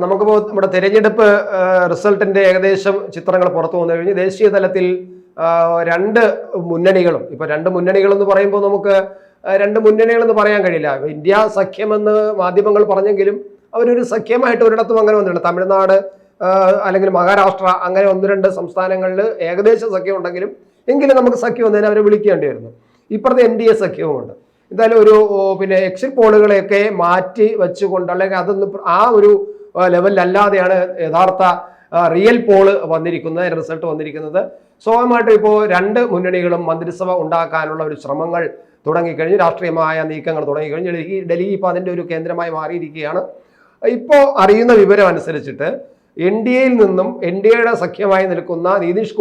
നമുക്കിപ്പോൾ നമ്മുടെ തെരഞ്ഞെടുപ്പ് റിസൾട്ടിന്റെ ഏകദേശം ചിത്രങ്ങൾ പുറത്തു വന്നു കഴിഞ്ഞ് ദേശീയ തലത്തിൽ രണ്ട് മുന്നണികളും ഇപ്പൊ രണ്ട് മുന്നണികൾ എന്ന് പറയുമ്പോൾ നമുക്ക് രണ്ട് മുന്നണികൾ എന്ന് പറയാൻ കഴിയില്ല. ഇന്ത്യ സഖ്യമെന്ന് മാധ്യമങ്ങൾ പറഞ്ഞെങ്കിലും അവരൊരു സഖ്യമായിട്ട് ഒരിടത്തും അങ്ങനെ വന്നിട്ടില്ല. തമിഴ്നാട് അല്ലെങ്കിൽ മഹാരാഷ്ട്ര അങ്ങനെ ഒന്ന് രണ്ട് സംസ്ഥാനങ്ങളിൽ ഏകദേശം സഖ്യം ഉണ്ടെങ്കിലും എങ്കിലും നമുക്ക് സഖ്യം വന്നതിന് അവരെ വിളിക്കേണ്ടി വരുന്നു. ഇപ്പുറത്തെ NDA സഖ്യവുമുണ്ട്. എന്തായാലും ഒരു പിന്നെ എക്സിറ്റ് പോളുകളെയൊക്കെ മാറ്റി വെച്ചുകൊണ്ട് അല്ലെങ്കിൽ അതൊന്നും ആ ഒരു ലെവലിലല്ലാതെയാണ് യഥാർത്ഥ റിയൽ പോള് വന്നിരിക്കുന്നത്, റിസൾട്ട് വന്നിരിക്കുന്നത്. സ്വാഭാവികമായിട്ടും ഇപ്പോൾ രണ്ട് മുന്നണികളും മന്ത്രിസഭ ഉണ്ടാക്കാനുള്ള ഒരു ശ്രമങ്ങൾ തുടങ്ങിക്കഴിഞ്ഞു, രാഷ്ട്രീയമായ നീക്കങ്ങൾ തുടങ്ങിക്കഴിഞ്ഞു. ഡൽഹി ഇപ്പോൾ അതിൻ്റെ ഒരു കേന്ദ്രമായി മാറിയിരിക്കുകയാണ്. ഇപ്പോൾ അറിയുന്ന വിവരം അനുസരിച്ചിട്ട് NDAയിൽ നിന്നും NDAയുടെ സഖ്യമായി നിൽക്കുന്ന നിതീഷ്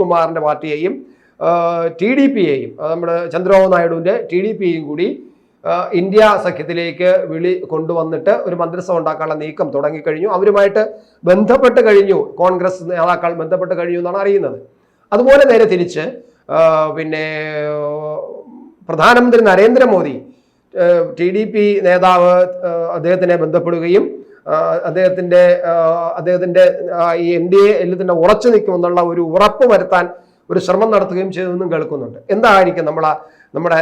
കുമാറിന്റെ പാർട്ടിയെയും TDPയെയും നമ്മുടെ ചന്ദ്രബാബു നായിഡുവിൻ്റെ TDPയെയും കൂടി ഇന്ത്യ സഖ്യത്തിലേക്ക് കൊണ്ടുവന്നിട്ട് ഒരു മന്ത്രിസഭ ഉണ്ടാക്കാനുള്ള നീക്കം തുടങ്ങിക്കഴിഞ്ഞു. അവരുമായിട്ട് ബന്ധപ്പെട്ട് കഴിഞ്ഞു, കോൺഗ്രസ് നേതാക്കൾ ബന്ധപ്പെട്ട് കഴിഞ്ഞു എന്നാണ് അറിയുന്നത്. അതുപോലെ നേരെ തിരിച്ച് പിന്നെ പ്രധാനമന്ത്രി നരേന്ദ്രമോദി TDP നേതാവ് അദ്ദേഹത്തിനെ ബന്ധപ്പെടുകയും അദ്ദേഹത്തിന്റെ ഈ NDAയിൽ തന്നെ ഉറച്ചു നിൽക്കുമെന്നുള്ള ഒരു ഉറപ്പ് വരുത്താൻ ഒരു ശ്രമം നടത്തുകയും ചെയ്തെന്നും കേൾക്കുന്നുണ്ട്. എന്തായിരിക്കും നമ്മുടെ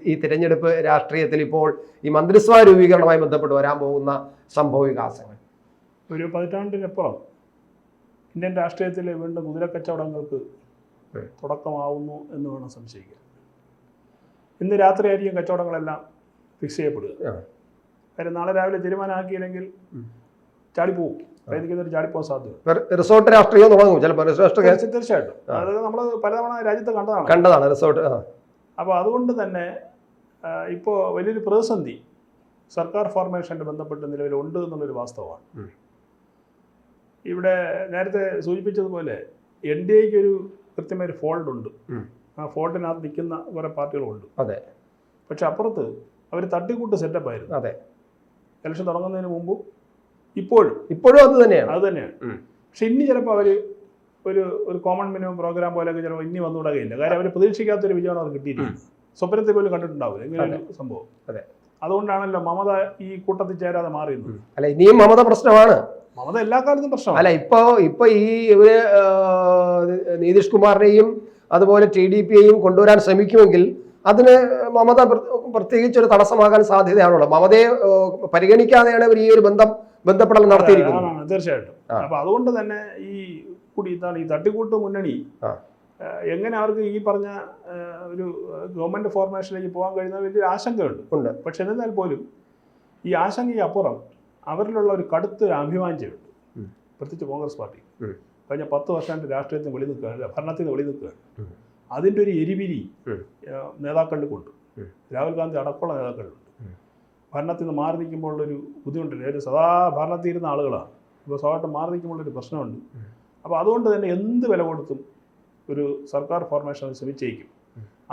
ഈ തിരഞ്ഞെടുപ്പ് രാഷ്ട്രീയത്തിൽ ഇപ്പോൾ ഈ മന്ത്രിസഭാ രൂപീകരണവുമായി ബന്ധപ്പെട്ട് വരാൻ പോകുന്ന സംഭവ വികാസങ്ങൾ? ഒരു പതിറ്റാണ്ടിനപ്പുറം ഇന്ത്യൻ രാഷ്ട്രീയത്തിൽ വീണ്ടും കുതിരക്കച്ചവടങ്ങൾക്ക് തുടക്കമാവുന്നു എന്ന് വേണം സംശയിക്കാൻ. ഇന്ന് രാത്രിയായിരിക്കും കച്ചവടങ്ങളെല്ലാം ഫിക്സ് ചെയ്യപ്പെടുക. കാര്യം നാളെ രാവിലെ തീരുമാനമാക്കിയില്ലെങ്കിൽ ചാടിപ്പോവും. ചാടിപ്പോകാൻ സാധ്യത. റിസോർട്ട് രാഷ്ട്രീയം തുടങ്ങും ചിലപ്പോൾ. തീർച്ചയായിട്ടും അത് നമ്മൾ പലതവണ രാജ്യത്ത് കണ്ടതാണ് റിസോർട്ട്. അപ്പോൾ അതുകൊണ്ട് തന്നെ ഇപ്പോൾ വലിയൊരു പ്രതിസന്ധി സർക്കാർ ഫോർമേഷൻ്റെ ബന്ധപ്പെട്ട് നിലവിലുണ്ട് എന്നുള്ളൊരു വാസ്തവമാണ്. ഇവിടെ നേരത്തെ സൂചിപ്പിച്ചതുപോലെ NDAയ്ക്ക് ഒരു കൃത്യമായൊരു ഫോൾഡ് ഉണ്ട്. ആ ഫോൾഡിനകത്ത് നിൽക്കുന്ന കുറേ പാർട്ടികളുണ്ട്. അതെ. പക്ഷെ അപ്പുറത്ത് അവർ തട്ടിക്കൂട്ട് സെറ്റപ്പ് ആയിരുന്നു. അതെ. ഇലക്ഷൻ തുടങ്ങുന്നതിന് മുമ്പും ഇപ്പോഴും അത് തന്നെയാണ്. പക്ഷെ ഇനി ചിലപ്പോൾ അവർ ഒരു കോമൺ മിനിമം പ്രോഗ്രാം പോലെയൊക്കെ ചിലപ്പോൾ ഇനി വന്നുകൂടുകയില്ല. കാര്യം അവർ പ്രതീക്ഷിക്കാത്തൊരു വിജയമാണ് അവർ കിട്ടിയിരിക്കുന്നത്. സ്വപ്നത്തിൽ പോലും കണ്ടിട്ടുണ്ടാവില്ല ഇങ്ങനെ ഒരു സംഭവം. അതെ. അതുകൊണ്ടാണല്ലോ മമത ഈ കൂട്ടത്തിൽ ചേരാതെ മാറിയത്. അല്ല, ഇനിയും മമത പ്രശ്നമാണ്. മമത എല്ലാ കാലത്തും പ്രശ്നമാണ്. അല്ല, ഇപ്പൊ ഈ ഇവര് നിതീഷ് കുമാറിനെയും അതുപോലെ TDPയെയും കൊണ്ടുവരാൻ ശ്രമിക്കുമെങ്കിൽ അതിന് മമത പ്രത്യേകിച്ച് ഒരു തടസ്സമാകാൻ സാധ്യതയാണുള്ളത്. മമതയെ പരിഗണിക്കാതെയാണ് ഇവർ ഈ ഒരു ബന്ധപ്പെടൽ നടത്തിയിരിക്കുന്നത്. തീർച്ചയായിട്ടും. അപ്പൊ അതുകൊണ്ട് തന്നെ ഈ തട്ടിക്കൂട്ട് മുന്നണി എങ്ങനെ അവർക്ക് ഈ പറഞ്ഞ ഒരു ഗവൺമെന്റ് ഫോർമേഷനിലേക്ക് പോകാൻ കഴിയുന്ന വലിയൊരു ആശങ്കയുണ്ട്. പക്ഷെ എന്നാൽ പോലും ഈ ആശങ്കയ്ക്ക് അപ്പുറം അവരിലുള്ള ഒരു കടുത്തൊരു അഭിവാഞ്ചയുണ്ട്. പ്രത്യേകിച്ച് കോൺഗ്രസ് പാർട്ടി കഴിഞ്ഞ 10 വർഷമായിട്ട് രാഷ്ട്രീയത്തിന് വെളി നിൽക്കുകയാണ്, ഭരണത്തിന് വെളി നിൽക്കുകയാണ്. അതിൻ്റെ ഒരു എരിപിരി നേതാക്കളിൽ കൊണ്ട്, രാഹുൽ ഗാന്ധി അടക്കമുള്ള നേതാക്കളുണ്ട്. ഭരണത്തിൽ നിന്ന് മാറി നിൽക്കുമ്പോഴുള്ളൊരു ബുദ്ധിമുട്ടില്ല. ഒരു സദാ ഭരണത്തിൽ ഇരുന്ന ആളുകളാണ്. ഇപ്പോൾ സ്വാഭാവികമായിട്ട് മാറി നിൽക്കുമ്പോഴൊരു പ്രശ്നമുണ്ട്. അപ്പോൾ അതുകൊണ്ട് തന്നെ എന്ത് വില കൊടുത്തും ഒരു സർക്കാർ ഫോർമേഷൻ ശ്രമിച്ചേക്കും.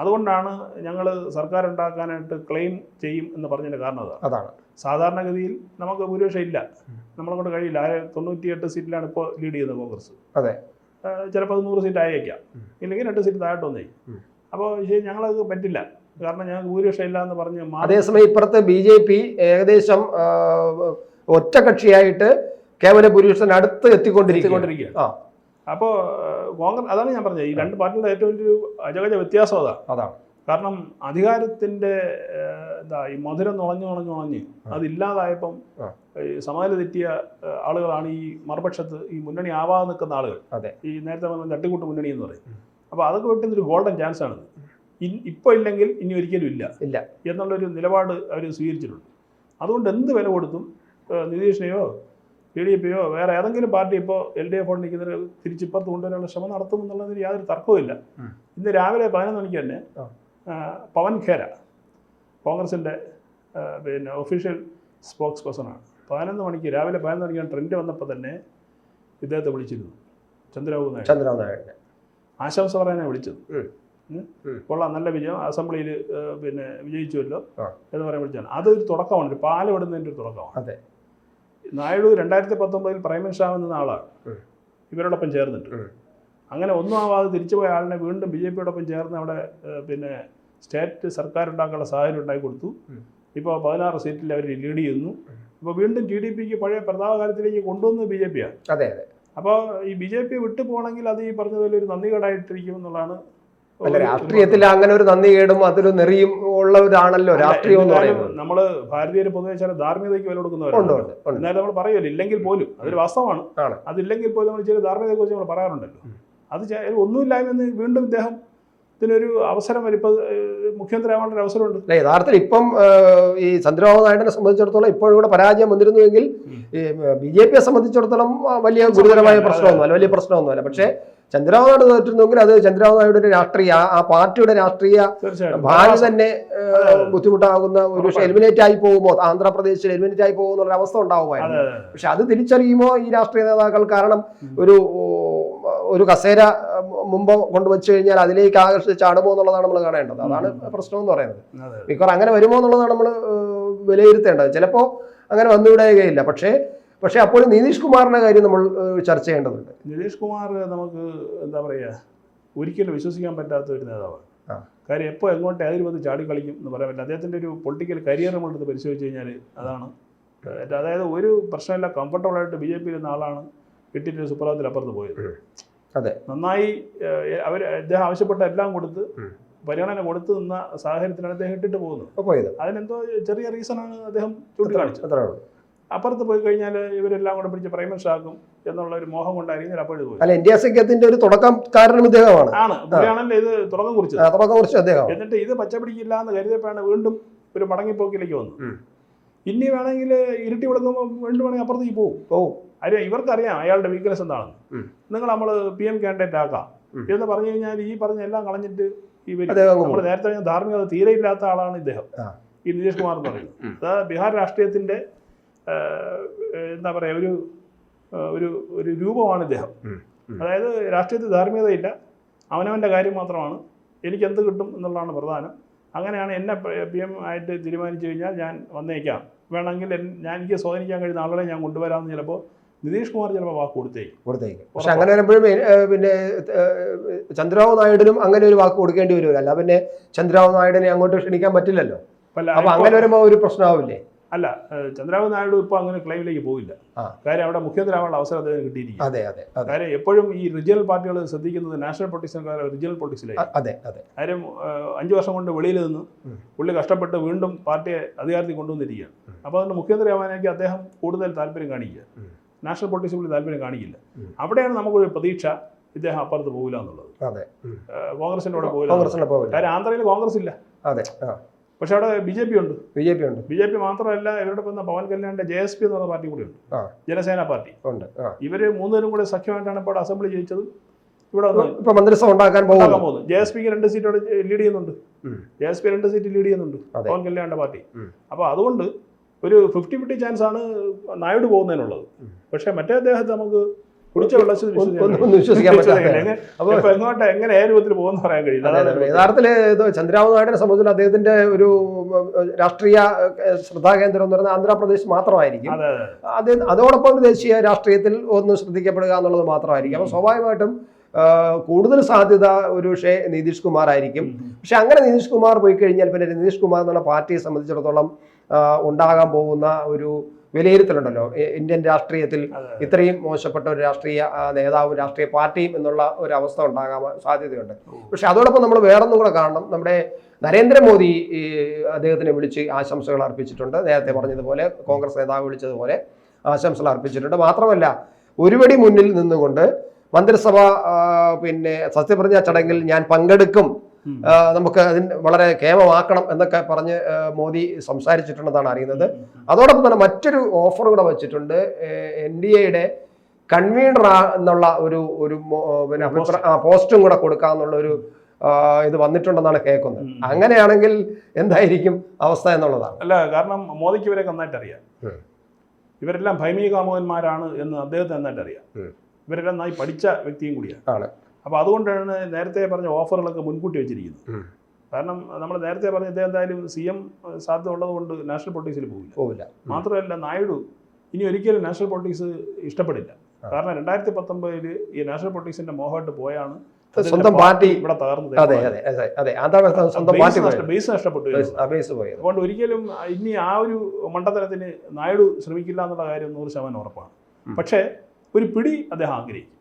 അതുകൊണ്ടാണ് ഞങ്ങൾ സർക്കാർ ഉണ്ടാക്കാനായിട്ട് ക്ലെയിം ചെയ്യും എന്ന് പറഞ്ഞതിൻ്റെ കാരണം അതാണ്. സാധാരണഗതിയിൽ നമുക്ക് ഭൂരിപക്ഷം ഇല്ല, നമ്മളെ കൊണ്ട് കഴിയില്ല. 98 സീറ്റിലാണ് ഇപ്പോൾ ലീഡ് ചെയ്യുന്നത് കോൺഗ്രസ്. അതെ. ചിലപ്പോൾ അത് 100 സീറ്റ് ആയേക്കാം, ഇല്ലെങ്കിൽ 2 സീറ്റ് താഴോട്ട് വന്നേ. അപ്പോൾ ഞങ്ങളത് പറ്റില്ല, കാരണം ഞങ്ങൾക്ക് ഭൂരിപക്ഷം ഇല്ല എന്ന് പറഞ്ഞ്. അതേസമയം ഇപ്പുറത്ത് BJP ഏകദേശം ഒറ്റകക്ഷിയായിട്ട് കേവല ഭൂരിപക്ഷത്തിന് അടുത്ത് എത്തിക്കൊണ്ടിരിക്കുകയാണ്. അപ്പോൾ കോൺഗ്രസ്, അതാണ് ഞാൻ പറഞ്ഞത്, ഈ രണ്ട് പാർട്ടികളുടെ ഏറ്റവും വലിയൊരു അജഗജ വ്യത്യാസം അതാണ്. കാരണം അധികാരത്തിൻ്റെ ഈ മധുരം നുളഞ്ഞ് അതില്ലാതായപ്പം ഈ സമനില തെറ്റിയ ആളുകളാണ് ഈ മറുപക്ഷത്ത് ഈ മുന്നണി ആവാതെ നിൽക്കുന്ന ആളുകൾ. ഈ നേരത്തെ പറഞ്ഞ തട്ടിക്കൂട്ട് മുന്നണി എന്ന് പറയും. അപ്പോൾ അതൊക്കെ കിട്ടുന്നൊരു ഗോൾഡൻ ചാൻസ് ആണ്. ഇപ്പോൾ ഇല്ലെങ്കിൽ ഇനി ഒരിക്കലും ഇല്ല എന്നുള്ളൊരു നിലപാട് അവർ സ്വീകരിച്ചിട്ടുണ്ട്. അതുകൊണ്ട് എന്ത് വില കൊടുത്തും നിതീഷിനെയോ TDPയോ വേറെ ഏതെങ്കിലും പാർട്ടി ഇപ്പോൾ LDF നിൽക്കുന്നവർ തിരിച്ചിപ്പുറത്ത് കൊണ്ടുവരാനുള്ള ശ്രമം നടത്തുമെന്നുള്ളതിന് യാതൊരു തർക്കവുമില്ല. ഇന്ന് രാവിലെ 11 മണിക്ക് തന്നെ പവൻ ഖേര, കോൺഗ്രസിൻ്റെ ഒഫീഷ്യൽ സ്പോക്സ് പേഴ്സണാണ്, 11 മണിക്ക് രാവിലെ 11 മണിക്കാണ് ട്രെൻഡ് വന്നപ്പോൾ തന്നെ ഇദ്ദേഹത്തെ വിളിച്ചിരുന്നു. ചന്ദ്രബാബു നായിഡു ആശംസ പറയാനാണ് വിളിച്ചത്. കൊള്ളാം, നല്ല വിജയം, അസംബ്ലിയിൽ വിജയിച്ചുവല്ലോ എന്ന് പറയാൻ വിളിച്ചാണ്. അതൊരു തുടക്കമാണ്, ഒരു പാലമിടുന്നതിൻ്റെ ഒരു തുടക്കമാണ്. നായിഡു 2019 പ്രൈം മിനിസ്റ്റർ ആവുന്ന ആളാണ് ഇവരോടൊപ്പം ചേർന്നിട്ട്. അങ്ങനെ ഒന്നും ആവാതെ തിരിച്ചുപോയ ആളിനെ വീണ്ടും BJPയോടൊപ്പം ചേർന്ന് അവിടെ സ്റ്റേറ്റ് സർക്കാർ ഉണ്ടാക്കാനുള്ള സാഹചര്യം ഉണ്ടാക്കി കൊടുത്തു. ഇപ്പോൾ 16 സീറ്റിൽ അവർ ലീഡ് ചെയ്യുന്നു. അപ്പോൾ വീണ്ടും TDPക്ക് പഴയ പ്രതാപകാലത്തിലേക്ക് കൊണ്ടുവന്നത് BJP ആണ്. അതെ അതെ. അപ്പോൾ ഈ BJP വിട്ടു പോകണമെങ്കിൽ അത് ഈ പറഞ്ഞതുപോലെ ഒരു നന്ദികേടായിട്ടിരിക്കും എന്നുള്ളതാണ്. അല്ല, രാഷ്ട്രീയത്തിൽ അങ്ങനെ ഒരു നന്ദികേടും അതൊരു നെറിയും ഉള്ളവരാണല്ലോ രാഷ്ട്രീയം എന്ന് പറയുന്നത്. നമ്മൾ ഭാരതീയർ പൊതുവെ ചില ധാർമ്മികതയ്ക്ക് വില കൊടുക്കുന്നവരുണ്ട്. എന്നാലും നമ്മൾ പറയുമല്ലോ, ഇല്ലെങ്കിൽ പോലും അതൊരു വാസ്തവമാണ്. അതില്ലെങ്കിൽ പോലും നമ്മൾ ചില ധാർമ്മികതയെ കുറിച്ച് നമ്മൾ പറയാറുണ്ടല്ലോ. അത് ഒന്നുമില്ലായ്മെന്ന് വീണ്ടും ഇദ്ദേഹം ഇതിനൊരു അവസരം വരും. ഇപ്പം മുഖ്യമന്ത്രി ആവാനുള്ള ഒരു അവസരമുണ്ട്. അല്ല, യഥാർത്ഥത്തിൽ ഇപ്പം ഈ ചന്ദ്രബാബു നായിഡുവിനെ സംബന്ധിച്ചിടത്തോളം ഇപ്പോഴും കൂടെ പരാജയം വന്നിരുന്നുവെങ്കിൽ ഈ BJPയെ സംബന്ധിച്ചിടത്തോളം വലിയ ഗുരുതരമായ പ്രശ്നമൊന്നുമല്ല, വലിയ പ്രശ്നമൊന്നുമല്ല. പക്ഷേ ചന്ദ്രബാബു നായിഡു തോറ്റിരുന്നെങ്കിൽ അത് ചന്ദ്രബാബു നായിഡുവിന്റെ രാഷ്ട്രീയ ആ പാർട്ടിയുടെ രാഷ്ട്രീയ ഭാവി തന്നെ ബുദ്ധിമുട്ടാകുന്ന ഒരു എലിമിനേറ്റ് ആയി പോകുമോ, ആന്ധ്രാപ്രദേശിൽ എലിമിനേറ്റ് ആയി പോകുന്ന ഒരു അവസ്ഥ ഉണ്ടാവുമായിരുന്നു. പക്ഷെ അത് തിരിച്ചറിയുമോ ഈ രാഷ്ട്രീയ നേതാക്കൾ? കാരണം ഒരു കസേര മുമ്പ് കൊണ്ടുവച്ചു കഴിഞ്ഞാൽ അതിലേക്ക് ആകർഷിച്ച് ചാടുമോ എന്നുള്ളതാണ് നമ്മൾ കാണേണ്ടത്. അതാണ് പ്രശ്നം എന്ന് പറയുന്നത്. മിക്കവാറും അങ്ങനെ വരുമോ എന്നുള്ളതാണ് നമ്മൾ വിലയിരുത്തേണ്ടത്. ചിലപ്പോൾ അങ്ങനെ വന്നുവിടുകയില്ല. പക്ഷേ അപ്പോൾ നിതീഷ് കുമാറിന്റെ കാര്യം നമ്മൾ ചർച്ച ചെയ്യേണ്ടതുണ്ട്. നിതീഷ് കുമാർ നമുക്ക് എന്താ പറയുക, ഒരിക്കലും വിശ്വസിക്കാൻ പറ്റാത്ത ഒരു നേതാവാണ്. കാര്യം എപ്പോൾ എങ്ങോട്ട് ഏതൊരു പത്ത് ചാടി കളിക്കും എന്ന് പറയാൻ പറ്റില്ല. അദ്ദേഹത്തിൻ്റെ ഒരു പൊളിറ്റിക്കൽ കരിയർ നമ്മളെടുത്ത് പരിശോധിച്ച് കഴിഞ്ഞാൽ അതാണ്. അതായത് ഒരു പ്രശ്നമില്ല, കംഫർട്ടബിളായിട്ട് BJP ഇരുന്ന ആളാണ് കിട്ടിയിട്ട് സുപ്രഭാതത്തിൽ അപ്പുറത്ത് പോയത്. അതെ, നന്നായി അദ്ദേഹം ആവശ്യപ്പെട്ട എല്ലാം കൊടുത്ത് പരിഗണന കൊടുത്ത് നിന്ന സാഹചര്യത്തിലാണ് അദ്ദേഹം ഇട്ടിട്ട് പോകുന്നത്. അതിനെന്തോ ചെറിയ റീസണാണ് അദ്ദേഹം ചൂണ്ടിക്കാണിച്ചത്. അപ്പുറത്ത് പോയി കഴിഞ്ഞാൽ ഇവരെല്ലാം കൂടെ പിടിച്ച് പ്രൈം മിനിസ്റ്റർ ആക്കും എന്നുള്ള ഒരു മോഹം കൊണ്ടായിരിക്കും അപ്പോഴും പോയി. അല്ല, ഇന്ത്യ സഖ്യത്തിന്റെ ഒരു തുടക്കം കാരണം ഇദ്ദേഹമാണ്. പുള്ളിയാണല്ലോ ഇത് തുടക്കം കുറിച്ചത്. അദ്ദേഹം എന്നിട്ട് ഇത് പച്ചപിടിക്കില്ല എന്ന് കരുതിയപ്പോഴാണ് വീണ്ടും ഒരു മടങ്ങിപ്പോക്കിലേക്ക് വന്നത്. ഇനി വേണമെങ്കിൽ ഇരുട്ടി കൊടുക്കുമ്പോൾ വീണ്ടും വേണമെങ്കിൽ അപ്പുറത്തേക്ക് പോകും. കാര്യം ഇവർക്കറിയാം അയാളുടെ വീക്ക്നെസ് എന്താണെന്ന്. നിങ്ങൾ നമ്മൾ PM കാൻഡിഡേറ്റ് ആക്കാം എന്ന് പറഞ്ഞു കഴിഞ്ഞാൽ ഈ പറഞ്ഞ എല്ലാം കളഞ്ഞിട്ട് നമ്മൾ നേരത്തെ പറഞ്ഞ ധാർമ്മികത തീരെ ഇല്ലാത്ത ആളാണ് ഇദ്ദേഹം, ഈ നിതീഷ് കുമാർ എന്ന് പറയുന്നത്. അതായത് ബീഹാർ രാഷ്ട്രീയത്തിന്റെ എന്താ പറയുക, ഒരു രൂപമാണ് ഇദ്ദേഹം. അതായത് രാഷ്ട്രീയത്തിൽ ധാർമ്മികതയില്ല, അവനവൻ്റെ കാര്യം മാത്രമാണ്, എനിക്ക് എന്ത് കിട്ടും എന്നുള്ളതാണ് പ്രധാനം. അങ്ങനെയാണ് എന്നെ PM ആയിട്ട് തീരുമാനിച്ചു കഴിഞ്ഞാൽ ഞാൻ വന്നേക്കാം, വേണമെങ്കിൽ എനിക്ക് സ്വാധീനിക്കാൻ കഴിയുന്ന ആളുകളെ ഞാൻ കൊണ്ടുവരാമെന്ന് ചിലപ്പോൾ നിതീഷ് കുമാർ ചിലപ്പോൾ വാക്ക് കൊടുത്തേക്കും. പക്ഷെ അങ്ങനെ വരുമ്പോഴും പിന്നെ ചന്ദ്രബാബു നായിഡുവിനും അങ്ങനെ ഒരു വാക്ക് കൊടുക്കേണ്ടി വരുമല്ലോ. അല്ല പിന്നെ ചന്ദ്രബാബു നായിഡുവിനെ അങ്ങോട്ട് ക്ഷണിക്കാൻ പറ്റില്ലല്ലോ. അപ്പൊ അങ്ങനെ വരുമ്പോൾ ഒരു പ്രശ്നമാവില്ലേ? അല്ല, ചന്ദ്രബാബു നായിഡു ഇപ്പോൾ അങ്ങനെ ക്ലെയിമിലേക്ക് പോയില്ല. കാര്യം അവിടെ മുഖ്യമന്ത്രി ആവാനുള്ള അവസരം അദ്ദേഹം കിട്ടിയിരിക്കും. കാര്യം എപ്പോഴും ഈ റീജിയണൽ പാർട്ടികൾ ശ്രദ്ധിക്കുന്നത് നാഷണൽ പൊളിറ്റിക്സിനെ റീജിയണൽ പൊളിറ്റിക്സിലേക്ക്. കാര്യം 5 വർഷം കൊണ്ട് വെളിയിൽ നിന്ന് പുള്ളി കഷ്ടപ്പെട്ട് വീണ്ടും പാർട്ടിയെ അധികാരത്തിൽ കൊണ്ടുവന്നിരിക്കുകയാണ്. അപ്പോൾ അതുകൊണ്ട് മുഖ്യമന്ത്രി ആവാനേക്ക് അദ്ദേഹം കൂടുതൽ താല്പര്യം കാണിക്കുക, നാഷണൽ പൊളിറ്റിക്സിൽ പുള്ളി താല്പര്യം കാണിക്കില്ല. അവിടെയാണ് നമുക്കൊരു പ്രതീക്ഷ ഇദ്ദേഹം അപ്പുറത്ത് പോകില്ല എന്നുള്ളത്. കോൺഗ്രസിൻ്റെ കൂടെ പോകില്ല. കാര്യം ആന്ധ്രയിൽ കോൺഗ്രസ് ഇല്ല, പക്ഷെ അവിടെ BJP ഉണ്ട്. BJP മാത്രമല്ല, ഇവരുടെ വന്ന പവൻ കല്യാണിന്റെ JSP എന്ന് പറഞ്ഞ പാർട്ടി കൂടി ഉണ്ട്, ജനസേന പാർട്ടി. ഇവര് 3 പേരും കൂടെ സഖ്യമായിട്ടാണ് ഇപ്പോൾ അസംബ്ലി ജയിച്ചത്. ഇവിടെ മന്ത്രിസഭ ഉണ്ടാക്കാൻ പോകുന്നു. JSPക്ക് 2 സീറ്റോടെ ലീഡ് ചെയ്യുന്നുണ്ട്. JSP 2 സീറ്റ് ലീഡ് ചെയ്യുന്നുണ്ട് പവൻ കല്യാണിന്റെ പാർട്ടി. അപ്പോൾ അതുകൊണ്ട് ഒരു 50-50 ചാൻസ് ആണ് നായിഡു പോകുന്നതിനുള്ളത്. പക്ഷെ മറ്റേ അദ്ദേഹത്തെ നമുക്ക് കുടിച്ച വിശ്വസിക്കാൻ പറ്റില്ല. എങ്ങോട്ട് എങ്ങനെ ഏത് രൂപത്തിൽ പോകുന്ന പറയാൻ കഴിയില്ല. യഥാർത്ഥത്തില് ചന്ദ്രബാബു നായിഡുവിനെ സംബന്ധിച്ച് അദ്ദേഹത്തിന്റെ ഒരു രാഷ്ട്രീയ ശ്രദ്ധാകേന്ദ്രം എന്ന് പറയുന്നത് ആന്ധ്രാപ്രദേശ് മാത്രമായിരിക്കും. അതോടൊപ്പം ദേശീയ രാഷ്ട്രീയത്തിൽ ഒന്ന് ശ്രദ്ധിക്കപ്പെടുക എന്നുള്ളത് മാത്രമായിരിക്കും. അപ്പൊ സ്വാഭാവികമായിട്ടും കൂടുതൽ സാധ്യത ഒരു പക്ഷേ നിതീഷ് കുമാർ ആയിരിക്കും. പക്ഷെ അങ്ങനെ നിതീഷ് കുമാർ പോയി കഴിഞ്ഞാൽ പിന്നെ നിതീഷ് കുമാർ എന്നുള്ള പാർട്ടിയെ സംബന്ധിച്ചിടത്തോളം ഉണ്ടാകാൻ പോകുന്ന ഒരു വിലയിരുത്തലുണ്ടല്ലോ, ഇന്ത്യൻ രാഷ്ട്രീയത്തിൽ ഇത്രയും മോശപ്പെട്ട ഒരു രാഷ്ട്രീയ നേതാവും രാഷ്ട്രീയ പാർട്ടിയും എന്നുള്ള ഒരു അവസ്ഥ ഉണ്ടാകാൻ സാധ്യതയുണ്ട്. പക്ഷെ അതോടൊപ്പം നമ്മൾ വേറൊന്നും കൂടെ കാണണം. നമ്മുടെ നരേന്ദ്രമോദി അദ്ദേഹത്തിനെ വിളിച്ച് ആശംസകൾ അർപ്പിച്ചിട്ടുണ്ട്. നേരത്തെ പറഞ്ഞതുപോലെ കോൺഗ്രസ് നേതാവ് വിളിച്ചതുപോലെ ആശംസകൾ അർപ്പിച്ചിട്ടുണ്ട്. മാത്രമല്ല ഒരുപടി മുന്നിൽ നിന്നുകൊണ്ട് മന്ത്രിസഭ പിന്നെ സത്യപ്രതിജ്ഞാ ചടങ്ങിൽ ഞാൻ പങ്കെടുക്കും, നമുക്ക് അതിന് വളരെ കേമമാക്കണം എന്നൊക്കെ പറഞ്ഞ് മോദി സംസാരിച്ചിട്ടുണ്ടെന്നാണ് അറിയുന്നത്. അതോടൊപ്പം തന്നെ മറ്റൊരു ഓഫർ കൂടെ വെച്ചിട്ടുണ്ട്. NDAയുടെ കൺവീനർ എന്നുള്ള ഒരു പിന്നെ പോസ്റ്റും കൂടെ കൊടുക്കാന്നുള്ള ഒരു ഇത് വന്നിട്ടുണ്ടെന്നാണ് കേൾക്കുന്നത്. അങ്ങനെയാണെങ്കിൽ എന്തായിരിക്കും അവസ്ഥ എന്നുള്ളതാണ്. അല്ല, കാരണം മോദിക്ക് ഇവരെ നന്നായിട്ട് അറിയാം. ഇവരെല്ലാം ഭൈമീ കാമുകന്മാരാണ് എന്ന് അദ്ദേഹത്തെ നന്നായിട്ട് അറിയാം. ഇവരെല്ലാം നന്നായി പഠിച്ച വ്യക്തിയും കൂടിയാണ്. അപ്പോൾ അതുകൊണ്ടാണ് നേരത്തെ പറഞ്ഞ ഓഫറുകളൊക്കെ മുൻകൂട്ടി വെച്ചിരിക്കുന്നത്. കാരണം നമ്മൾ നേരത്തെ പറഞ്ഞ ഇദ്ദേഹം എന്തായാലും CM സാധ്യത ഉള്ളത് കൊണ്ട് നാഷണൽ പൊളിറ്റിക്സിൽ പോകില്ല. മാത്രമല്ല നായിഡു ഇനി ഒരിക്കലും നാഷണൽ പൊളിറ്റിക്സ് ഇഷ്ടപ്പെടില്ല. കാരണം 2019 ഈ നാഷണൽ പൊളിറ്റിക്സിൻ്റെ മോഹമായിട്ട് പോയാണ് സ്വന്തം പാർട്ടി ഇവിടെ തകർന്നു. അതെ അതെ അതെ അതെ അതാണ് സ്വന്തം പാർട്ടി ബേസ് നഷ്ടപ്പെട്ടു. ബേസ് പോയത്. അതുകൊണ്ട് ഒരിക്കലും ഇനി ആ ഒരു മണ്ഡലത്തിന് നായിഡു ശ്രമിക്കില്ല എന്നുള്ള കാര്യം 100% ഉറപ്പാണ്. പക്ഷേ ഒരു പിടി അദ്ദേഹം ആഗ്രഹിക്കും.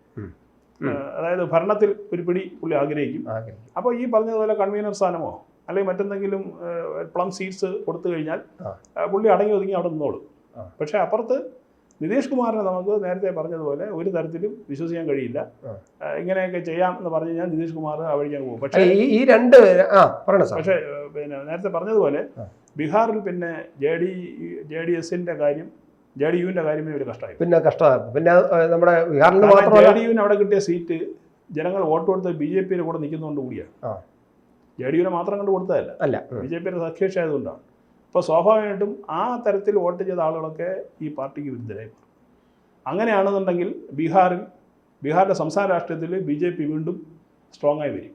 അതായത് ഭരണത്തിൽ ഒരു പിടി പുള്ളി ആഗ്രഹിക്കും. അപ്പോൾ ഈ പറഞ്ഞതുപോലെ കൺവീനർ സ്ഥാനമോ അല്ലെങ്കിൽ മറ്റെന്തെങ്കിലും പ്ലം സീറ്റ്സ് കൊടുത്തു കഴിഞ്ഞാൽ പുള്ളി അടങ്ങി ഒതുങ്ങി അവിടെ നിന്നോളും. പക്ഷേ അപ്പുറത്ത് നിതീഷ് കുമാറിനെ നമുക്ക് നേരത്തെ പറഞ്ഞതുപോലെ ഒരു തരത്തിലും വിശ്വസിക്കാൻ കഴിയില്ല. ഇങ്ങനെയൊക്കെ ചെയ്യാം എന്ന് പറഞ്ഞു കഴിഞ്ഞാൽ നിതീഷ് കുമാർ അവിടേക്കാൻ പോകും. പക്ഷേ പക്ഷേ പിന്നെ നേരത്തെ പറഞ്ഞതുപോലെ ബീഹാറിൽ പിന്നെ JDSന്റെ കാര്യം JDUവിന്റെ കാര്യമേ ഒരു കഷ്ടമായി. പിന്നെ കഷ്ടമാണ്. പിന്നെ നമ്മുടെ ബീഹാറിൽ JDUവിന് അവിടെ കിട്ടിയ സീറ്റ് ജനങ്ങൾ വോട്ട് കൊടുത്ത് BJPയുടെ കൂടെ നിൽക്കുന്നതുകൊണ്ട് കൂടിയാണ്. JDUവിനെ മാത്രം കണ്ട് കൊടുത്തതല്ല, BJPയുടെ സഖ്യകക്ഷിയായതുകൊണ്ടാണ്. അപ്പോൾ സ്വാഭാവികമായിട്ടും ആ തരത്തിൽ വോട്ട് ചെയ്ത ആളുകളൊക്കെ ഈ പാർട്ടിക്ക് വിരുദ്ധരായി മാറും. അങ്ങനെയാണെന്നുണ്ടെങ്കിൽ ബീഹാറിൻ്റെ സംസ്ഥാന രാഷ്ട്രീയത്തിൽ BJP വീണ്ടും സ്ട്രോങ് ആയി വരും.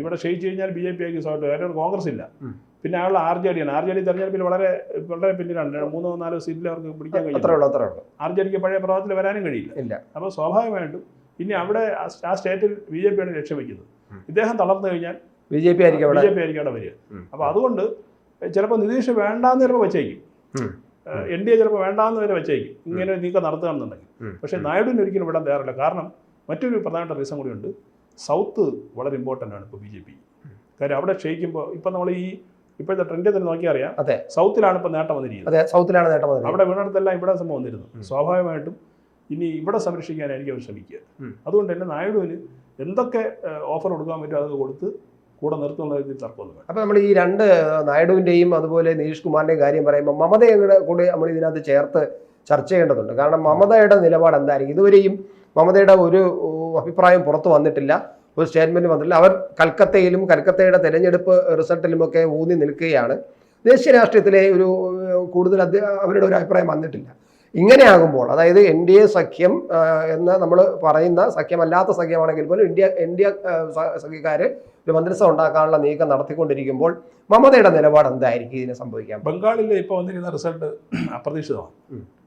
ഇവിടെ ക്ഷയിച്ചു കഴിഞ്ഞാൽ BJP ആയിരിക്കും സ്വാഭാവികം. കാരണം കോൺഗ്രസ് ഇല്ല. പിന്നെ അയാളുടെ RJD ആണ്. RJD തെരഞ്ഞെടുപ്പിൽ വളരെ വളരെ പിന്നിലാണ്. 3-4 സീറ്റിൽ അവർക്ക് പിടിക്കാൻ കഴിയില്ല. RJDക്ക് പഴയ പ്രഭാവത്തിൽ വരാനും കഴിയില്ല. അപ്പോൾ സ്വാഭാവികമായിട്ടും ഇനി അവിടെ ആ സ്റ്റേറ്റിൽ BJP ആണ് ലക്ഷ്യം വയ്ക്കുന്നത്. ഇദ്ദേഹം തളർന്നു കഴിഞ്ഞാൽ BJP ആയിരിക്കും അവിടെ വരിക. അപ്പോൾ അതുകൊണ്ട് ചിലപ്പോൾ നിതീഷ് വേണ്ടാന്ന് ചിലപ്പോൾ വെച്ചേക്കും, NDA ചിലപ്പോൾ വേണ്ടാന്ന് വരെ വെച്ചേക്കും ഇങ്ങനെ നീക്കം നടത്തുകയാണെന്നുണ്ടെങ്കിൽ. പക്ഷേ നായിഡുവിന് ഒരിക്കലും വിടാൻ തയ്യാറില്ല. കാരണം മറ്റൊരു പ്രധാനപ്പെട്ട റീസൺ കൂടിയുണ്ട്. സൗത്ത് വളരെ ഇമ്പോർട്ടൻ്റ് ആണ് ഇപ്പോൾ BJP. കാര്യം അവിടെ ക്ഷയിക്കുമ്പോൾ ഇപ്പം നമ്മൾ ഈ ഇപ്പോഴത്തെ ട്രെൻഡിൽ തന്നെ നോക്കിയാൽ അറിയാം, സൗത്തിലാണ് ഇപ്പോൾ നേട്ടം വന്നിരിക്കുന്നത്. അവിടെ വീണിടത്തെല്ലാം ഇവിടെ സംഭവം വന്നിരുന്നു. സ്വാഭാവികമായിട്ടും ഇനി ഇവിടെ സംരക്ഷിക്കാനായിരിക്കും അവർ ശ്രമിക്കുക. അതുകൊണ്ട് തന്നെ നായിഡുവിന് എന്തൊക്കെ ഓഫർ കൊടുക്കാൻ പറ്റുമോ അതൊക്കെ കൊടുത്ത് കൂടെ നിർത്തുന്ന രീതിയിൽ തർക്കമൊന്നും. അപ്പോൾ നമ്മൾ ഈ രണ്ട് നായിഡുവിൻ്റെയും അതുപോലെ നിതീഷ് കുമാറിൻ്റെയും കാര്യം പറയുമ്പോൾ മമതയുടെ കൂടെ നമ്മൾ ഇതിനകത്ത് ചേർത്ത് ചർച്ച ചെയ്യേണ്ടതുണ്ട്. കാരണം മമതയുടെ നിലപാട് എന്തായിരിക്കും? ഇതുവരെയും മമതയുടെ ഒരു അഭിപ്രായം പുറത്തു വന്നിട്ടില്ല, ഒരു സ്റ്റേറ്റ്മെൻറ്റ് വന്നിട്ടില്ല. അവർ കൽക്കത്തയുടെ തെരഞ്ഞെടുപ്പ് റിസൾട്ടിലുമൊക്കെ ഊന്നി നിൽക്കുകയാണ്. ദേശീയ രാഷ്ട്രീയത്തിലെ ഒരു കൂടുതൽ അവരുടെ ഒരു അഭിപ്രായം വന്നിട്ടില്ല. ഇങ്ങനെയാകുമ്പോൾ അതായത് NDA സഖ്യം എന്ന് നമ്മൾ പറയുന്ന സഖ്യമല്ലാത്ത സഖ്യമാണെങ്കിൽ പോലും ഇന്ത്യ സഖ്യക്കാർ ഒരു മന്ത്രിസഭ ഉണ്ടാക്കാനുള്ള നീക്കം നടത്തിക്കൊണ്ടിരിക്കുമ്പോൾ മമതയുടെ നിലപാട് എന്തായിരിക്കും ഇതിനെ സംഭവിക്കാം? ബംഗാളിൽ ഇപ്പോൾ വന്നിരിക്കുന്ന റിസൾട്ട് അപ്രതീക്ഷിതമാണ്.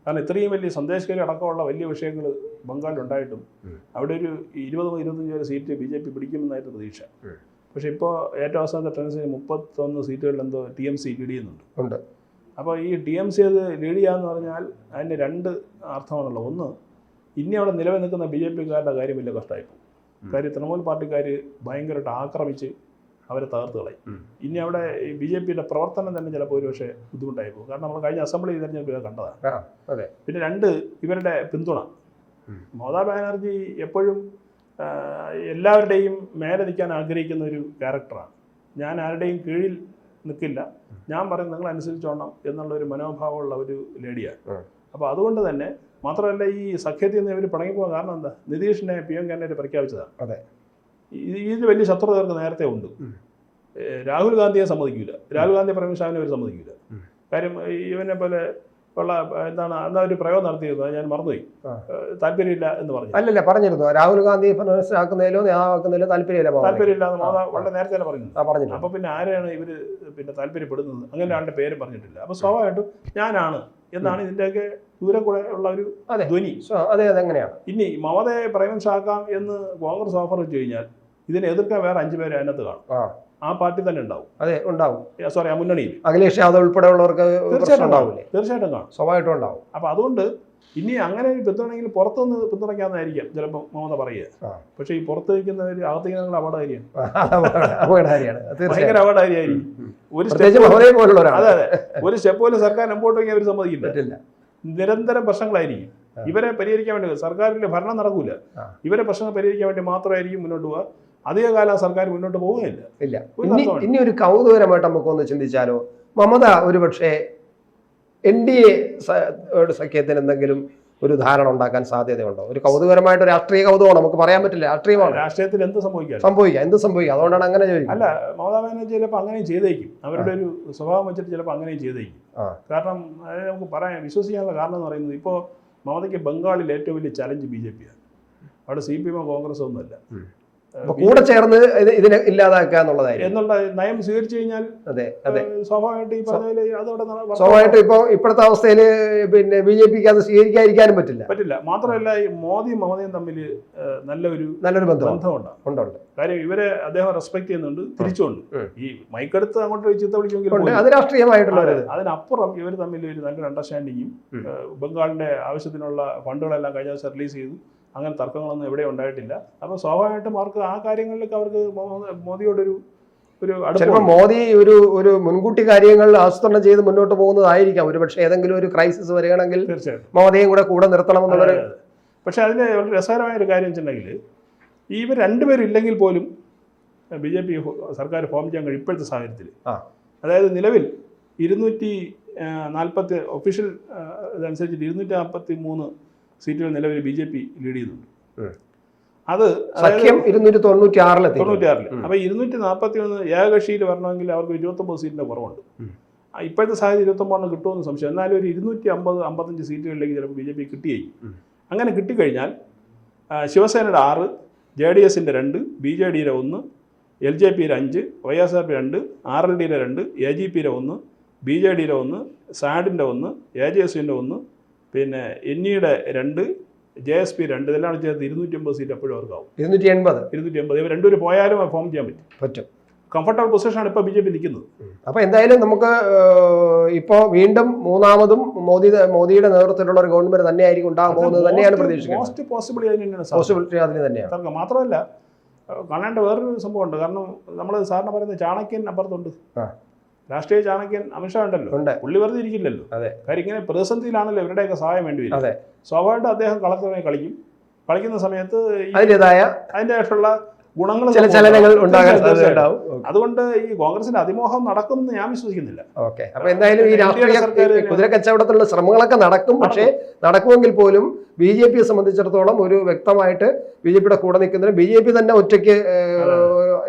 കാരണം ഇത്രയും വലിയ സന്ദേശകരി അടക്കമുള്ള വലിയ വിഷയങ്ങൾ ബംഗാളിലുണ്ടായിട്ടും അവിടെ ഒരു 20-25 സീറ്റ് BJP പിടിക്കുമെന്നായിരുന്നു പ്രതീക്ഷ. പക്ഷേ ഇപ്പോൾ ഏറ്റവും അവസാനത്തെ ട്രെൻഡ്സിന് 31 സീറ്റുകളിൽ എന്തോ TMC ലീഡ് ചെയ്യുന്നുണ്ട്. അപ്പോൾ ഈ TMC അത് ലീഡ് ചെയ്യാന്ന് പറഞ്ഞാൽ അതിന് 2 അർത്ഥമാണല്ലോ. ഒന്ന്, ഇനി അവിടെ നിലവിൽ നിൽക്കുന്ന BJPക്കാരുടെ കാര്യം വലിയ കഷ്ടമായിപ്പോൾ. കാര്യം തൃണമൂൽ പാർട്ടിക്കാർ ഭയങ്കരമായിട്ട് ആക്രമിച്ച് അവരെ തകർത്ത് കളയും. ഇനി അവിടെ ഈ BJPയുടെ പ്രവർത്തനം തന്നെ ചിലപ്പോൾ ഒരു പക്ഷേ ബുദ്ധിമുട്ടായി പോകും. കാരണം നമ്മൾ കഴിഞ്ഞ അസംബ്ലി തെരഞ്ഞെടുപ്പിൽ കണ്ടതാണ്. പിന്നെ 2, ഇവരുടെ പിന്തുണ. മമതാ ബാനർജി എപ്പോഴും എല്ലാവരുടെയും മേലെ നിൽക്കാൻ ആഗ്രഹിക്കുന്ന ഒരു ക്യാരക്ടറാണ്. ഞാൻ ആരുടെയും കീഴിൽ നിൽക്കില്ല, ഞാൻ പറയുന്നത് നിങ്ങൾ അനുസരിച്ചോണം എന്നുള്ളൊരു മനോഭാവമുള്ള ഒരു ലേഡിയാണ്. അപ്പോൾ അതുകൊണ്ട് തന്നെ മാത്രമല്ല ഈ സഖ്യത്തിൽ നിന്ന് ഇവർ പിണങ്ങിപ്പോകാൻ കാരണം എന്താ? നിതീഷിനെ PM കാൻഡിഡേറ്റ് പ്രഖ്യാപിച്ചതാണ്. ഇതിൽ വലിയ ശത്രുതകർക്ക് നേരത്തെ ഉണ്ട്. രാഹുൽ ഗാന്ധിയെ സമ്മതിക്കില്ല, രാഹുൽ ഗാന്ധി പ്രേമശാവിനെ അവർ സമ്മതിക്കില്ല. കാര്യം ഇവനെ പോലെ ഉള്ള എന്താ ഒരു പ്രയോഗം നടത്തിയിരുന്നു, ഞാൻ മറന്നുപോയി. താല്പര്യമില്ല എന്ന് പറഞ്ഞു. അല്ലല്ല പറഞ്ഞിരുന്നു, രാഹുൽ ഗാന്ധി ആക്കുന്നതിലോ നേതാവാക്കുന്നതിലോ താല്പര്യമില്ല എന്ന് മാതാ വളരെ നേരത്തെ തന്നെ പറഞ്ഞു. അപ്പോൾ പിന്നെ ആരെയാണ് ഇവർ പിന്നെ താല്പര്യപ്പെടുന്നത്? അങ്ങനെ ആളുടെ പേര് പറഞ്ഞിട്ടില്ല. അപ്പോൾ സ്വാഭാവികമായിട്ടും ഞാനാണ് എന്നാണ് ഇതിൻ്റെയൊക്കെ ദൂരം കൂടെ ഉള്ള ഒരു ധ്വനി. അതെങ്ങനെയാണ് ഇനി മമതയെ പ്രേമശാക്കാം എന്ന് കോൺഗ്രസ് ഓഫർ വെച്ച് കഴിഞ്ഞാൽ ഇതിനെ എതിർക്കാൻ വേറെ 5 പേര് അതിനകത്ത് കാണും. ആ പാർട്ടി തന്നെ ഉണ്ടാവും. സോറി, ആ മുന്നണിയിൽ അഖിലേഷ് യാദവ് ഉൾപ്പെടെയുള്ളവർക്ക് തീർച്ചയായിട്ടും കാണും, സ്വാഭാവികമായിട്ടും ഉണ്ടാവും. അപ്പോൾ അതുകൊണ്ട് ഇനി അങ്ങനെ ഒരു പിന്തുണയെങ്കിൽ പുറത്തുനിന്ന് പിന്തുണയ്ക്കാമെന്നായിരിക്കും ചിലപ്പോൾ മമത പറയുക. പക്ഷേ ഈ പുറത്ത് നിൽക്കുന്നവർ അകത്തേക്ക് അപകടകാരിയാണ്, ഭയങ്കര അപകടകാരിയായിരിക്കും. ഒരു സ്റ്റെപ്പ് പോലും സർക്കാർ മുമ്പോട്ട് വയ്ക്കാൻ അവർ സമ്മതിക്കില്ല. നിരന്തരം പ്രശ്നങ്ങളായിരിക്കും. ഇവരെ പരിഹരിക്കാൻ വേണ്ടി സർക്കാരിന്റെ ഭരണം നടക്കൂല. ഇവരെ പ്രശ്നങ്ങൾ പരിഹരിക്കാൻ വേണ്ടി മാത്രമായിരിക്കും മുന്നോട്ട് പോവുക. അധികകാലം സർക്കാർ മുന്നോട്ട് പോവുകയില്ല. ഇനി ഒരു കൗതുകരമായിട്ട് നമുക്കൊന്ന് ചിന്തിച്ചാലോ, മമത ഒരുപക്ഷെ NDA സഖ്യത്തിന് എന്തെങ്കിലും ഒരു ധാരണ ഉണ്ടാക്കാൻ സാധ്യതയുണ്ടോ? ഒരു കൗതുകരമായിട്ട് രാഷ്ട്രീയ കൗതുകമാണ്, നമുക്ക് പറയാൻ പറ്റില്ല. രാഷ്ട്രീയമാണ്, രാഷ്ട്രീയത്തിൽ എന്ത് സംഭവിക്കാം, എന്ത് സംഭവിക്കാം. അതുകൊണ്ടാണ് അങ്ങനെ ചോദിക്കുന്നത്. അല്ല, മമതാ ബാനർജി ചിലപ്പോൾ അങ്ങനെ ചെയ്തേക്കും. അവരുടെ ഒരു സ്വഭാവം വെച്ചിട്ട് ചിലപ്പോൾ അങ്ങനെ ചെയ്തേക്കും. കാരണം അതിനെ നമുക്ക് പറയാൻ വിശ്വസിക്കാനുള്ള കാരണം എന്ന് പറയുന്നത്, ഇപ്പോൾ മമതയ്ക്ക് ബംഗാളിൽ ഏറ്റവും വലിയ ചലഞ്ച് BJP ആണ്. അവിടെ CPM കോൺഗ്രസ് ഒന്നുമല്ല. കൂടെ ചേർന്ന് ഇതിനെ ഇല്ലാതാക്കുക എന്നുള്ളതായിരുന്നു എന്നുള്ള നയം സ്വീകരിച്ചു കഴിഞ്ഞാൽ അതെ അതെ സ്വാഭാവികമായിട്ട് ഈ പറഞ്ഞ അതോടെ സ്വാഭാവികമായിട്ടും ഇപ്പൊ ഇപ്പോഴത്തെ അവസ്ഥയിൽ പിന്നെ BJPക്ക് അത് സ്വീകരിക്കാതിരിക്കാനും പറ്റില്ല. മാത്രമല്ല ഈ മോദിയും മമതയും തമ്മിൽ നല്ലൊരു ബന്ധമുണ്ട്. കാര്യം ഇവരെ അദ്ദേഹം റെസ്പെക്ട് ചെയ്യുന്നുണ്ട്, തിരിച്ചുകൊണ്ട് ഈ മൈക്കെടുത്ത് അങ്ങോട്ട് ചീത്ത വിളിക്കുമെങ്കിൽ അത് രാഷ്ട്രീയമായിട്ടുള്ള അതിനപ്പുറം ഇവർ തമ്മിൽ ഒരു നല്ലൊരു അണ്ടർസ്റ്റാൻഡിങ്ങും ബംഗാളിന്റെ ആവശ്യത്തിനുള്ള ഫണ്ടുകളെല്ലാം കഴിഞ്ഞ ദിവസം റിലീസ് ചെയ്തു. അങ്ങനെ തർക്കങ്ങളൊന്നും എവിടെ ഉണ്ടായിട്ടില്ല. അപ്പോൾ സ്വാഭാവികമായിട്ടും അവർക്ക് ആ കാര്യങ്ങളിലേക്ക് അവർക്ക് മോദിയോടൊരു ചിലപ്പോൾ മോദി ഒരു മുൻകൂട്ടി കാര്യങ്ങൾ ആസൂത്രണം ചെയ്ത് മുന്നോട്ട് പോകുന്നതായിരിക്കാം. ഒരുപക്ഷെ ഏതെങ്കിലും ഒരു ക്രൈസിസ് വരികയാണെങ്കിൽ മോദിയും കൂടെ നിർത്തണമെന്നുള്ളൊരു. പക്ഷെ അതിൽ വളരെ രസകരമായ ഒരു കാര്യം വെച്ചിട്ടുണ്ടെങ്കിൽ ഇവർ രണ്ടുപേരും ഇല്ലെങ്കിൽ പോലും BJP സർക്കാർ ഫോം ചെയ്യാൻ കഴിയും ഇപ്പോഴത്തെ സാഹചര്യത്തിൽ. അതായത് നിലവിൽ 240 ഒഫീഷ്യൽ ഇതനുസരിച്ചിട്ട് 243 സീറ്റുകൾ നിലവിൽ BJP ലീഡ് ചെയ്യുന്നുണ്ട്. അത് 296. അപ്പൊ 241 ഏകകക്ഷിയിൽ വരണമെങ്കിൽ അവർക്ക് 29 സീറ്റിന്റെ കുറവുണ്ട്. ഇപ്പോഴത്തെ സാഹചര്യം 29 കിട്ടുമെന്ന് സംശയം. എന്നാലും ഒരു 250-55 സീറ്റുകളിലേക്ക് ചിലപ്പോൾ BJP കിട്ടിയേക്കും. അങ്ങനെ കിട്ടിക്കഴിഞ്ഞാൽ ശിവസേനയുടെ 6, JDSന്റെ 2, BJDയുടെ 1, LJPയുടെ 5, YSRP 2, RLDയുടെ 2, AGPയുടെ 1, BJDയുടെ 1, SADന്റെ 1, AJSന്റെ 1, പിന്നെ NEയുടെ 2, JSP 2, ഇതെല്ലാം ചേർത്ത് 250 സീറ്റ് എപ്പോഴും അവർക്കാവും. 280. ഇവർ രണ്ടുപേരും പോയാലും ഫോം ചെയ്യാൻ പറ്റും. കംഫർട്ടബിൾ പൊസിഷനാണ് ഇപ്പോൾ BJP നിൽക്കുന്നത്. അപ്പോൾ എന്തായാലും നമുക്ക് ഇപ്പോൾ വീണ്ടും മൂന്നാമതും മോദിയുടെ നേതൃത്വത്തിലുള്ള ഒരു ഗവൺമെന്റ് തന്നെയായിരിക്കും ഉണ്ടാകാൻ പോകുന്നത് തന്നെയാണ് പ്രതീക്ഷിക്കുന്നത്. മോസ്റ്റ് പോസിബിലിറ്റി അതിന് തന്നെയാണ്. മാത്രമല്ല കാണേണ്ട വേറൊരു സംഭവമുണ്ട്. കാരണം നമ്മൾ സാറിന് പറയുന്നത് ചാണക്യൻ അപ്പുറത്തുണ്ട്. രാഷ്ട്രീയ ചാണക്യൻ അമിത്ഷാ ഉണ്ടല്ലോ, പുള്ളി വെറുതെ ഇരിക്കില്ലല്ലോ. കാര്യം ഇങ്ങനെ പ്രതിസന്ധിയിലാണല്ലോ ഇവരുടെയൊക്കെ സഹായം വേണ്ടി വരും. സ്വാഭാവികമായിട്ടും അദ്ദേഹം കളത്തിലിറങ്ങി കളിക്കുന്ന സമയത്ത് അതിൻ്റെതായിട്ടുള്ള ഗുണങ്ങൾ അതുകൊണ്ട് ഈ കോൺഗ്രസിന്റെ അതിമോഹം നടക്കുമെന്ന് ഞാൻ വിശ്വസിക്കുന്നില്ല. അപ്പൊ എന്തായാലും ഈ രാഷ്ട്രീയ കുതിര കച്ചവടത്തിലുള്ള ശ്രമങ്ങളൊക്കെ നടക്കും. പക്ഷേ നടക്കുമെങ്കിൽ പോലും BJPയെ സംബന്ധിച്ചിടത്തോളം ഒരു വ്യക്തമായിട്ട് BJPയുടെ കൂടെ നിൽക്കുന്നതിന് BJP തന്നെ ഒറ്റയ്ക്ക്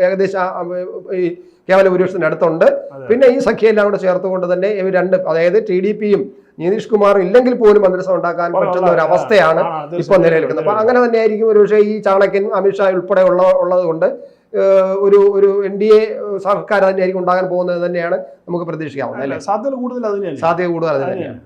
ഏകദേശം ഈ കേവല ഭൂരിപക്ഷത്തിന് അടുത്തുണ്ട്. പിന്നെ ഈ സഖ്യം എല്ലാം കൂടെ ചേർത്തുകൊണ്ട് തന്നെ ഇവർ അതായത് TDPയും നിതീഷ് കുമാറും ഇല്ലെങ്കിൽ പോലും മന്ത്രിസഭ ഉണ്ടാക്കാൻ പറ്റുന്ന ഒരു അവസ്ഥയാണ് ഇപ്പോൾ നിലനിൽക്കുന്നത്. അപ്പൊ അങ്ങനെ തന്നെയായിരിക്കും ഒരുപക്ഷെ ഈ ചാണക്യൻ അമിത്ഷാ ഉൾപ്പെടെ ഉള്ളത് കൊണ്ട് ഒരു NDA സർക്കാർ തന്നെയായിരിക്കും ഉണ്ടാകാൻ പോകുന്നത് തന്നെയാണ് നമുക്ക് പ്രതീക്ഷിക്കാവുന്നത്. സാധ്യത കൂടുതൽ അത് തന്നെയാണ്.